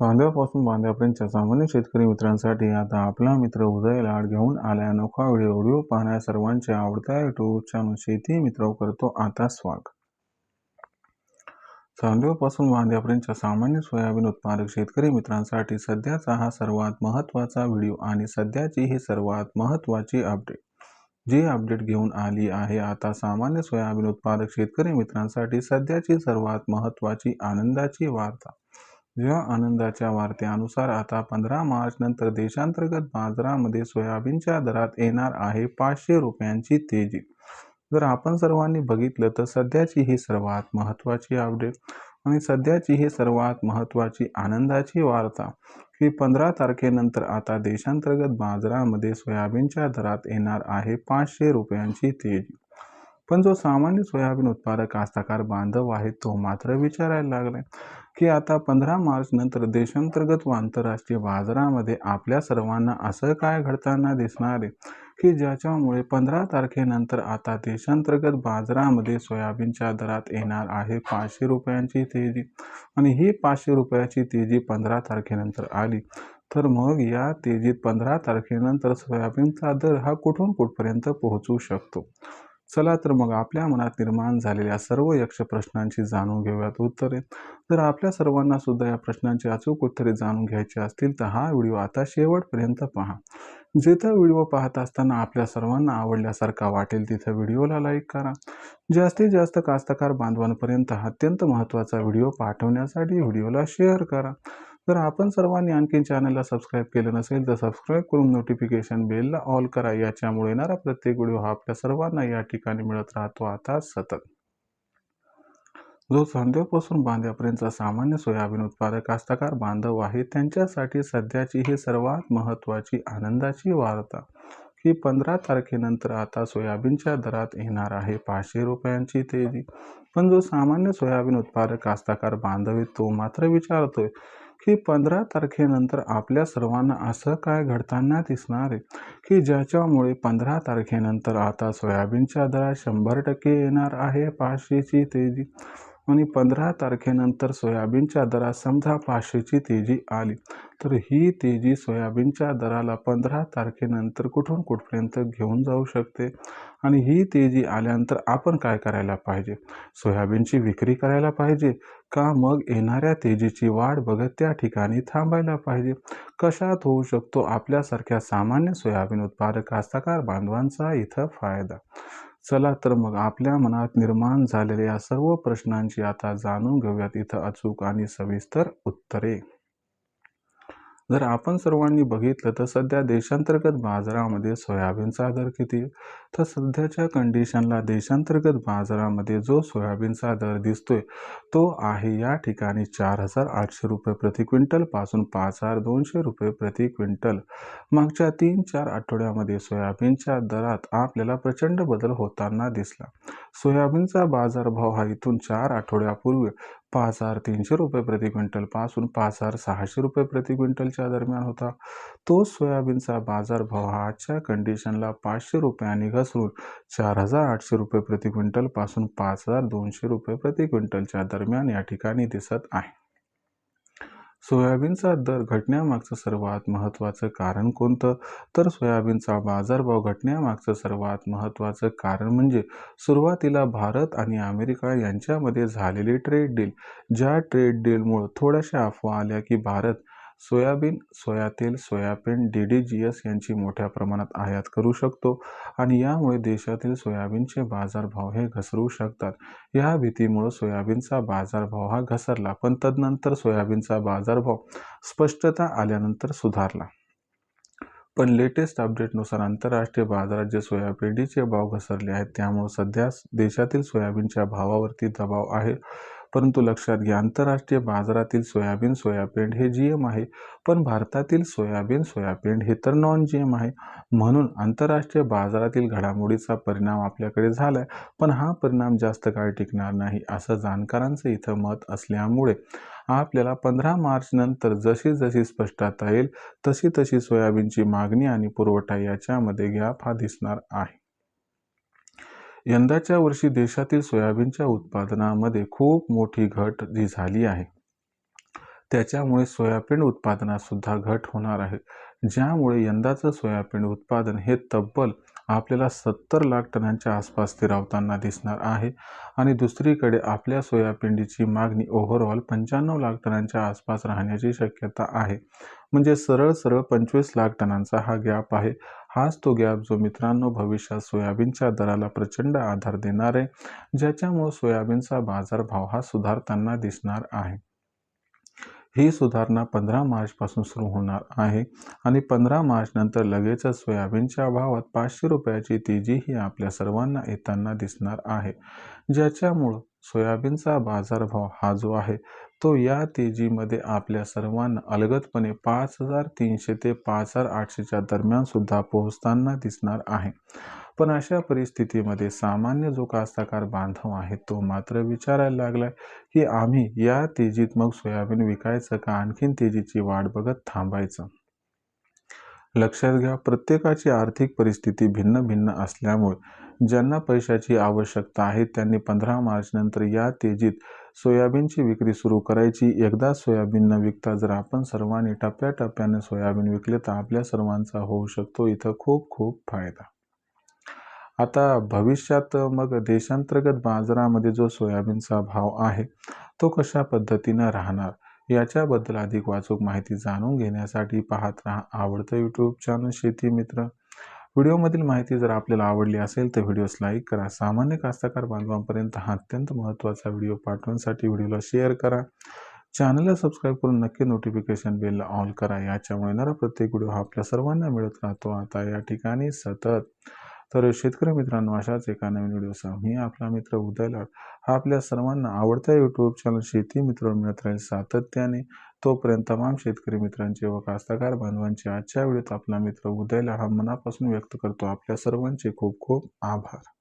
सांध्यापासून बांध्यापर्यंतच्या सामान्य शेतकरी मित्रांसाठी आता आपला मित्र उदय लाड घेऊन आलाय अनोखा व्हिडिओ पाहणाऱ्या सर्वांच्या आवडत्या युट्यूब चॅनल शेती मित्र करतो आता स्वागत. सांध्यापासून बांध्यापर्यंतच्या सामान्य सोयाबीन उत्पादक शेतकरी मित्रांसाठी सध्याचा हा सर्वात महत्त्वाचा व्हिडिओ आणि सध्याची ही सर्वात महत्त्वाची अपडेट जी अपडेट घेऊन आली आहे. आता सामान्य सोयाबीन उत्पादक शेतकरी मित्रांसाठी सध्याची सर्वात महत्त्वाची आनंदाची वार्ता. या आनंदाच्या वार्त्यानुसार आता 15 मार्च नंतर देशांतर्गत बाजारामध्ये सोयाबीनच्या दरात येणार आहे 500 रुपयांची तेजी. जर आपण सर्वांनी बघितलं तर सध्याची ही सर्वात महत्त्वाची अपडेट आणि सध्याची ही सर्वात महत्त्वाची आनंदाची वार्ता की 15 तारखेनंतर आता देशांतर्गत बाजारामध्ये सोयाबीनच्या दरात येणार आहे 500 रुपयांची तेजी. पण जो सामान्य सोयाबीन उत्पादक कास्तकार बांधव आहे तो मात्र विचारायला लागलाय की आता 15 मार्च नंतर देशांतर्गत व आंतरराष्ट्रीय बाजारामध्ये आपल्या सर्वांना असं काय घडताना दिसणार आहे की ज्याच्यामुळे 15 तारखेनंतर आता देशांतर्गत बाजारामध्ये सोयाबीनच्या दरात येणार आहे 500 रुपयांची तेजी. आणि ही 500 रुपयाची तेजी 15 तारखेनंतर आली तर मग या तेजीत 15 तारखेनंतर सोयाबीनचा दर हा कुठून कुठपर्यंत पोहोचू शकतो. चला तर मग आपल्या मनात निर्माण झालेल्या सर्व यक्ष प्रश्नांची जाणून घेऊयात उत्तरे. जर आपल्या सर्वांना सुद्धा या प्रश्नांची अचूक उत्तरे जाणून घ्यायची असतील तर हा व्हिडिओ आता शेवटपर्यंत पहा. जिथं व्हिडिओ पाहत असताना आपल्या सर्वांना आवडल्यासारखा वाटेल तिथं व्हिडिओला लाईक करा. जास्तीत जास्त कास्तकार बांधवांपर्यंत अत्यंत महत्त्वाचा व्हिडिओ पाठवण्यासाठी व्हिडिओला शेअर करा. जर आपण सर्वांनी आणखी चॅनलला सबस्क्राईब केलं नसेल तर सबस्क्राईब करून नोटिफिकेशन बेलला ऑल करा. याच्यामुळे येणारा प्रत्येक व्हिडिओ हा आपल्या सर्वांना या ठिकाणी मिळत राहतो आता सतत. जो सांध्यापासून बांध्यापर्यंतचा सामान्य सोयाबीन उत्पादक कास्तकार बांधव आहे त्यांच्यासाठी सध्याची ही सर्वात महत्त्वाची आनंदाची वार्ता की 15 तारखेनंतर आता सोयाबीनच्या दरात येणार आहे 500 रुपयांची तेजी. पण जो सामान्य सोयाबीन उत्पादक कास्तकार बांधव आहे तो मात्र विचारतोय की 15 तारखेनंतर आपल्या सर्वांना असं काय घडताना दिसणार आहे की ज्याच्यामुळे 15 तारखेनंतर आता सोयाबीनच्या दरात 100% येणार आहे 500ची तेजी. आणि 15 तारखेनंतर सोयाबीनच्या दरात समजा 500ची तेजी आली तर ही तेजी सोयाबीनच्या दराला 15 तारखेनंतर कुठून कुठपर्यंत घेऊन जाऊ शकते. आणि ही तेजी आल्यानंतर आपण काय करायला पाहिजे? सोयाबीनची विक्री करायला पाहिजे का मग येणाऱ्या तेजीची वाट बघत त्या ठिकाणी थांबायला पाहिजे? कशात होऊ शकतो आपल्यासारख्या सामान्य सोयाबीन उत्पादक कास्तकार बांधवांचा इथं फायदा? चला तर मग आपल्या मनात निर्माण झालेल्या या सर्व प्रश्नांची आता जाणून घेऊयात इथं अचूक आणि सविस्तर उत्तरे. जर आपण सर्वांनी बघितलं तर सध्या देशांतर्गत बाजारामध्ये सोयाबीनचा दर किती तर सध्याच्या कंडिशनला देशांतर्गत बाजारामध्ये जो सोयाबीनचा दर दिसतोय तो आहे या ठिकाणी 4,800 रुपये प्रति क्विंटल पासून 5,200 रुपये प्रति क्विंटल. मागच्या 3-4 आठवड्यामध्ये सोयाबीनच्या दरात आपल्याला प्रचंड बदल होताना दिसला. सोयाबीनचा बाजारभाव हा इथून 4 आठवड्यापूर्वी 5,300 रुपये प्रति क्विंटल पासून 5,600 रुपये प्रति क्विंटलच्या दरम्यान होता. तो सोयाबीनचा बाजारभाव हा आजच्या कंडिशनला 500 रुपयांनी घसरून 4,800 रुपये प्रति क्विंटल पासून 5,200 रुपये प्रति क्विंटलच्या दरम्यान या ठिकाणी दिसत आहे. सोयाबीनचा दर घटण्यामागचं सर्वात महत्त्वाचं कारण कोणतं तर सोयाबीनचा बाजारभाव घटण्यामागचं सर्वात महत्त्वाचं कारण म्हणजे सुरुवातीला भारत आणि अमेरिका यांच्यामध्ये झालेली ट्रेड डील. ज्या ट्रेड डीलमुळे थोड्याशा अफवा आल्या की भारत सोयाबीन, सोयातेल, सोयाबीन, DDGS यांची मोठ्या प्रमाणात आयात करू शकतो आणि यामुळे देशातील सोयाबीनचे बाजारभाव हे घसरू शकतात. या भीतीमुळे सोयाबीनचा बाजारभाव हा घसरला पण तदनंतर सोयाबीनचा बाजारभाव स्पष्टता आल्यानंतर सुधारला. पण लेटेस्ट अपडेटनुसार आंतरराष्ट्रीय बाजारात जे सोयाबीनचे भाव घसरले आहेत त्यामुळे सध्या देशातील सोयाबीनच्या भावावरती दबाव आहे. परंतु लक्षात घ्या आंतरराष्ट्रीय बाजारातील सोयाबीन हे GM आहे पण भारतातील सोयाबीन हे तर नॉन GM आहे. म्हणून आंतरराष्ट्रीय बाजारातील घडामोडीचा परिणाम आपल्याकडे झालाय पण हा परिणाम जास्त काळ टिकणार नाही असं जाणकारांचं इथं मत असल्यामुळे आपल्याला 15 मार्च नंतर जशी जशी स्पष्टता येईल तशी तशी सोयाबीनची मागणी आणि पुरवठा याच्यामध्ये गॅप हा दिसणार आहे. यंदाच्या वर्षी देशातील सोयाबीनच्या उत्पादनामध्ये खूप मोठी घट जी झाली आहे त्याच्यामुळे सोयाबीन उत्पादनात सुद्धा घट होणार आहे. ज्यामुळे यंदाचं सोयाबीन उत्पादन हे तब्बल आपल्याला 70 लाख टनांच्या आसपास स्थिरावताना दिसणार आहे आणि दुसरीकडे आपल्या सोयाबीनची मागणी ओव्हरऑल 95 लाख टनांच्या आसपास राहण्याची शक्यता आहे. म्हणजे सरळ सरळ 25 लाख टनांचा हा गॅप आहे. हाच तो गॅप जो मित्रांनो भविष्यात सोयाबीनच्या दराला प्रचंड आधार देणार आहे, ज्याच्यामुळे सोयाबीनचा बाजारभाव हा सुधारताना दिसणार आहे. ही सुधारणा 15 मार्चपासून सुरू होणार आहे आणि 15 मार्च नंतर लगेचच सोयाबीनच्या भावात 500 रुपयाची तेजी ही आपल्या सर्वांना येताना दिसणार आहे, ज्याच्यामुळं सोयाबीनचा बाजारभाव हा जो आहे तो या तेजीमध्ये आपल्या सर्वांना अलगदपणे 5,300 ते 5,800च्या दरम्यान सुद्धा पोहोचताना दिसणार आहे. पण अशा परिस्थितीमध्ये सामान्य जो कास्तकार बांधव आहे तो मात्र विचारायला लागलाय की आम्ही या तेजीत मग सोयाबीन विकायचं का आणखीन तेजीची वाट बघत थांबायचं. लक्षात घ्या, प्रत्येकाची आर्थिक परिस्थिती भिन्न भिन्न असल्यामुळे ज्यांना पैशाची आवश्यकता आहे त्यांनी 15 मार्च नंतर या तेजीत सोयाबीनची विक्री सुरू करायची. एकदा सोयाबीन न विकता जर आपण सर्वांनी टप्प्याटप्प्याने सोयाबीन विकले तर आपल्या सर्वांचा होऊ शकतो इथं खूप खूप फायदा. आता भविष्यात मग देशांतर्गत बाजारामध्ये जो सोयाबीनचा भाव आहे तो कशा पद्धतीनं राहणार याच्याबद्दल अधिक वाचूक माहिती जाणून घेण्यासाठी पाहत राहा आवडतं यूट्यूब चॅनल शेती मित्र. व्हिडिओमधील माहिती जर आपल्याला आवडली असेल तर व्हिडिओस लाईक करा. सामान्य कास्तकार बांधवांपर्यंत हा अत्यंत महत्त्वाचा व्हिडिओ पाठवण्यासाठी व्हिडिओला शेअर करा. चॅनलला सबस्क्राईब करून नक्की नोटिफिकेशन बेलला ऑल करा. याच्यामुळे येणारा प्रत्येक व्हिडिओ हा आपल्या सर्वांना मिळत राहतो आता या ठिकाणी सतत. तर शेतकरी मित्रांनो, अशाच एका नवीन व्हिडिओसह मी आपला मित्र उदय लाड हा आपल्या सर्वांना आवडता यूट्यूब चॅनल शेती मित्र मिळत राहील सातत्याने. तोपर्यंत तमाम शेतकरी मित्रांचे व कास्तकार बांधवांचे आजच्या व्हिडिओत आपला मित्र उदय लाड हा मनापासून व्यक्त करतो आपल्या सर्वांचे खूप खूप आभार.